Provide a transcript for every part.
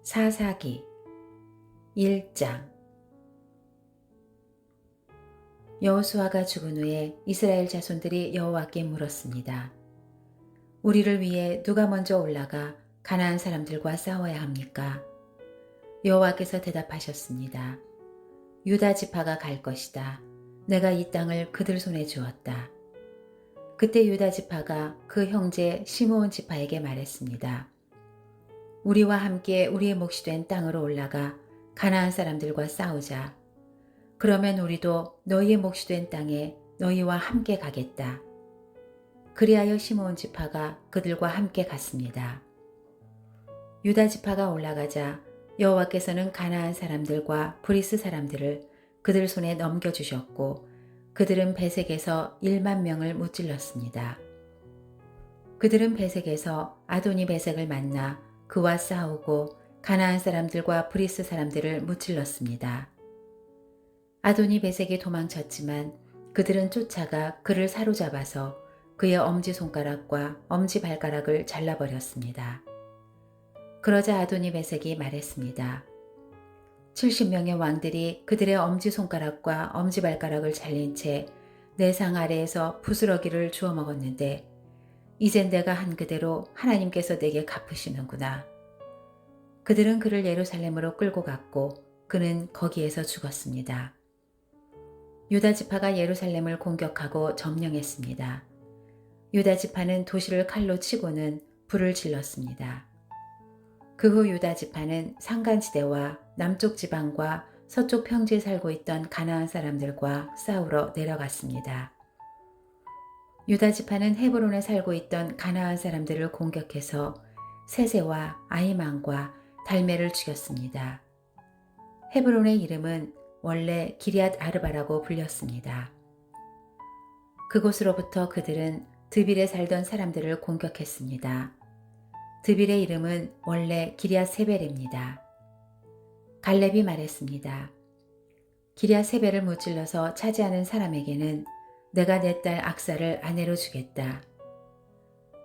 사사기 1장. 여호수아가 죽은 후에 이스라엘 자손들이 여호와께 물었습니다. 우리를 위해 누가 먼저 올라가 가나안 사람들과 싸워야 합니까? 여호와께서 대답하셨습니다. 유다 지파가 갈 것이다. 내가 이 땅을 그들 손에 주었다. 그때 유다 지파가 그 형제 시므온 지파에게 말했습니다. 우리와 함께 우리의 몫이 된 땅으로 올라가 가나안 사람들과 싸우자. 그러면 우리도 너희의 몫이 된 땅에 너희와 함께 가겠다. 그리하여 시므온 지파가 그들과 함께 갔습니다. 유다 지파가 올라가자 여호와께서는 가나안 사람들과 브리스 사람들을 그들 손에 넘겨주셨고 그들은 베색에서 1만 명을 무찔렀습니다. 그들은 베색에서 아도니 베색을 만나 그와 싸우고 가나안 사람들과 브리스 사람들을 무찔렀습니다. 아도니 베색이 도망쳤지만 그들은 쫓아가 그를 사로잡아서 그의 엄지손가락과 엄지발가락을 잘라버렸습니다. 그러자 아도니 베색이 말했습니다. 70명의 왕들이 그들의 엄지손가락과 엄지발가락을 잘린 채 내 상 아래에서 부스러기를 주워 먹었는데 이젠 내가 한 그대로 하나님께서 내게 갚으시는구나. 그들은 그를 예루살렘으로 끌고 갔고 그는 거기에서 죽었습니다. 유다 지파가 예루살렘을 공격하고 점령했습니다. 유다 지파는 도시를 칼로 치고는 불을 질렀습니다. 그 후 유다 지파는 산간지대와 남쪽 지방과 서쪽 평지에 살고 있던 가나안 사람들과 싸우러 내려갔습니다. 유다 지파는 헤브론에 살고 있던 가나안 사람들을 공격해서 세세와 아히만과 달메를 죽였습니다. 헤브론의 이름은 원래 기럇 아르바라고 불렸습니다. 그곳으로부터 그들은 드빌에 살던 사람들을 공격했습니다. 드빌의 이름은 원래 기럇 세벨입니다. 갈렙이 말했습니다. 기럇 세벨을 무찔러서 차지하는 사람에게는 내가 내 딸 악사를 아내로 주겠다.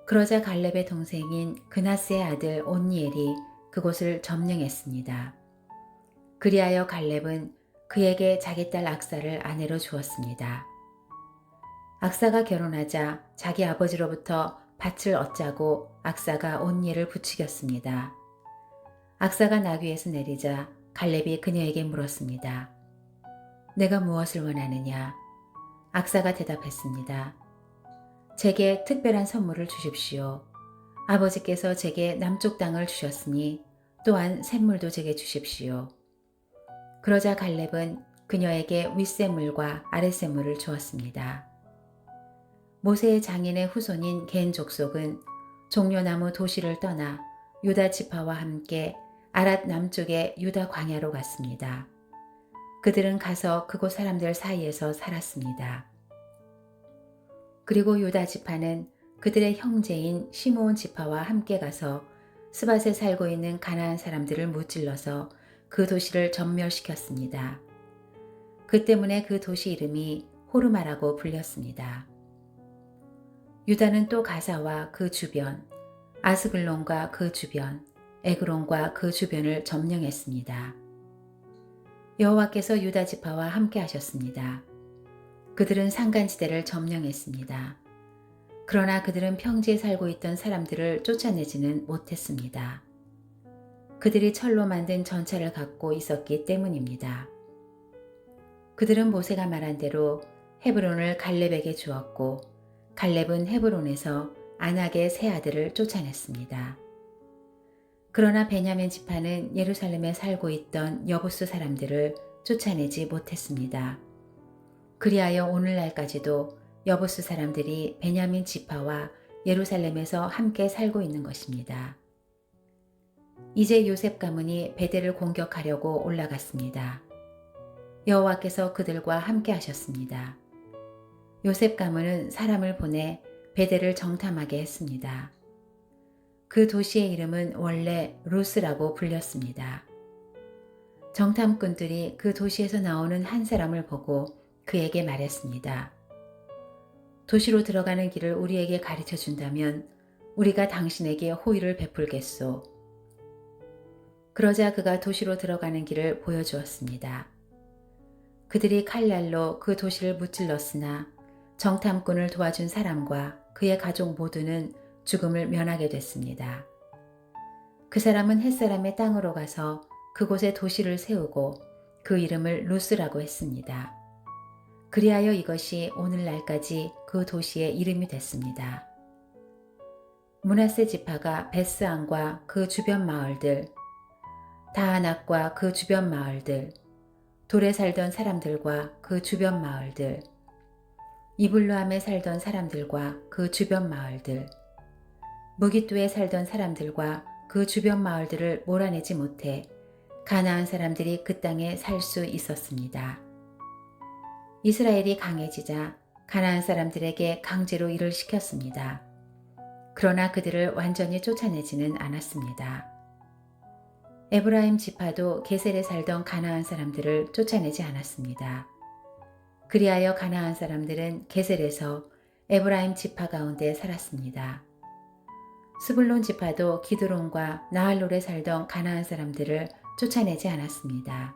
그러자 갈렙의 동생인 그나스의 아들 온니엘이 그곳을 점령했습니다. 그리하여 갈렙은 그에게 자기 딸 악사를 아내로 주었습니다. 악사가 결혼하자 자기 아버지로부터 밭을 얻자고 악사가 온니엘을 부추겼습니다. 악사가 나귀에서 내리자 갈렙이 그녀에게 물었습니다. 내가 무엇을 원하느냐? 악사가 대답했습니다. 제게 특별한 선물을 주십시오. 아버지께서 제게 남쪽 땅을 주셨으니 또한 샘물도 제게 주십시오. 그러자 갈렙은 그녀에게 윗샘물과 아랫샘물을 주었습니다. 모세의 장인의 후손인 겐 족속은 종려나무 도시를 떠나 유다 지파와 함께 아랏 남쪽의 유다 광야로 갔습니다. 그들은 가서 그곳 사람들 사이에서 살았습니다. 그리고 유다 지파는 그들의 형제인 시므온 지파와 함께 가서 스밧에 살고 있는 가나안 사람들을 무찔러서 그 도시를 전멸시켰습니다. 그 때문에 그 도시 이름이 호르마라고 불렸습니다. 유다는 또 가사와 그 주변, 아스글론과 그 주변, 에그론과 그 주변을 점령했습니다. 여호와께서 유다 지파와 함께 하셨습니다. 그들은 산간지대를 점령했습니다. 그러나 그들은 평지에 살고 있던 사람들을 쫓아내지는 못했습니다. 그들이 철로 만든 전차를 갖고 있었기 때문입니다. 그들은 모세가 말한 대로 헤브론을 갈렙에게 주었고 갈렙은 헤브론에서 안악의 세 아들을 쫓아냈습니다. 그러나 베냐민 지파는 예루살렘에 살고 있던 여부스 사람들을 쫓아내지 못했습니다. 그리하여 오늘날까지도 여부스 사람들이 베냐민 지파와 예루살렘에서 함께 살고 있는 것입니다. 이제 요셉 가문이 베델을 공격하려고 올라갔습니다. 여호와께서 그들과 함께 하셨습니다. 요셉 가문은 사람을 보내 베델을 정탐하게 했습니다. 그 도시의 이름은 원래 루스라고 불렸습니다. 정탐꾼들이 그 도시에서 나오는 한 사람을 보고 그에게 말했습니다. 도시로 들어가는 길을 우리에게 가르쳐 준다면 우리가 당신에게 호의를 베풀겠소. 그러자 그가 도시로 들어가는 길을 보여주었습니다. 그들이 칼날로 그 도시를 무찔렀으나 정탐꾼을 도와준 사람과 그의 가족 모두는 죽음을 면하게 됐습니다. 그 사람은 햇사람의 땅으로 가서 그곳에 도시를 세우고 그 이름을 루스라고 했습니다. 그리하여 이것이 오늘날까지 그 도시의 이름이 됐습니다. 므낫세 지파가 베스안과 그 주변 마을들, 다아낙과 그 주변 마을들, 돌에 살던 사람들과 그 주변 마을들, 이블루함에 살던 사람들과 그 주변 마을들, 무깃도에 살던 사람들과 그 주변 마을들을 몰아내지 못해 가나안 사람들이 그 땅에 살 수 있었습니다. 이스라엘이 강해지자 가나안 사람들에게 강제로 일을 시켰습니다. 그러나 그들을 완전히 쫓아내지는 않았습니다. 에브라임 지파도 게셀에 살던 가나안 사람들을 쫓아내지 않았습니다. 그리하여 가나안 사람들은 게셀에서 에브라임 지파 가운데 살았습니다. 스불론 지파도 기드론과 나할롤에 살던 가나안 사람들을 쫓아내지 않았습니다.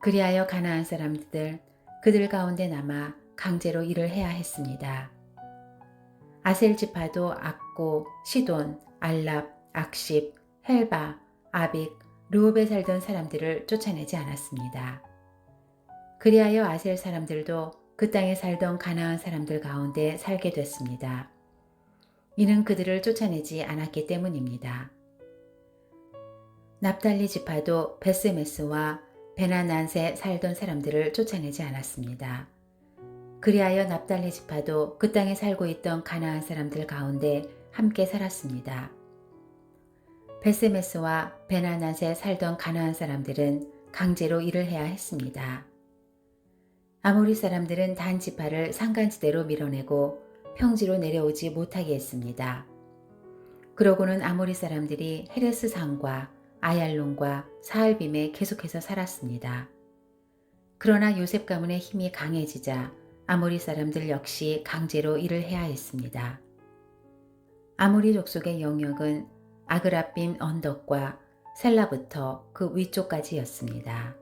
그리하여 가나안 사람들 그들 가운데 남아 강제로 일을 해야 했습니다. 아셀 지파도 악고, 시돈, 알랍, 악십, 헬바, 아빅, 르홉에 살던 사람들을 쫓아내지 않았습니다. 그리하여 아셀 사람들도 그 땅에 살던 가나안 사람들 가운데 살게 됐습니다. 이는 그들을 쫓아내지 않았기 때문입니다. 납달리 지파도 베스메스와 베나난세 살던 사람들을 쫓아내지 않았습니다. 그리하여 납달리 지파도 그 땅에 살고 있던 가나안 사람들 가운데 함께 살았습니다. 베스메스와 베나난세 살던 가나안 사람들은 강제로 일을 해야 했습니다. 아모리 사람들은 단 지파를 산간지대로 밀어내고 평지로 내려오지 못하게 했습니다. 그러고는 아모리 사람들이 헤레스 산과 아얄론과 사알빔에 계속해서 살았습니다. 그러나 요셉 가문의 힘이 강해지자 아모리 사람들 역시 강제로 일을 해야 했습니다. 아모리 족속의 영역은 아그라빔 언덕과 셀라부터 그 위쪽까지였습니다.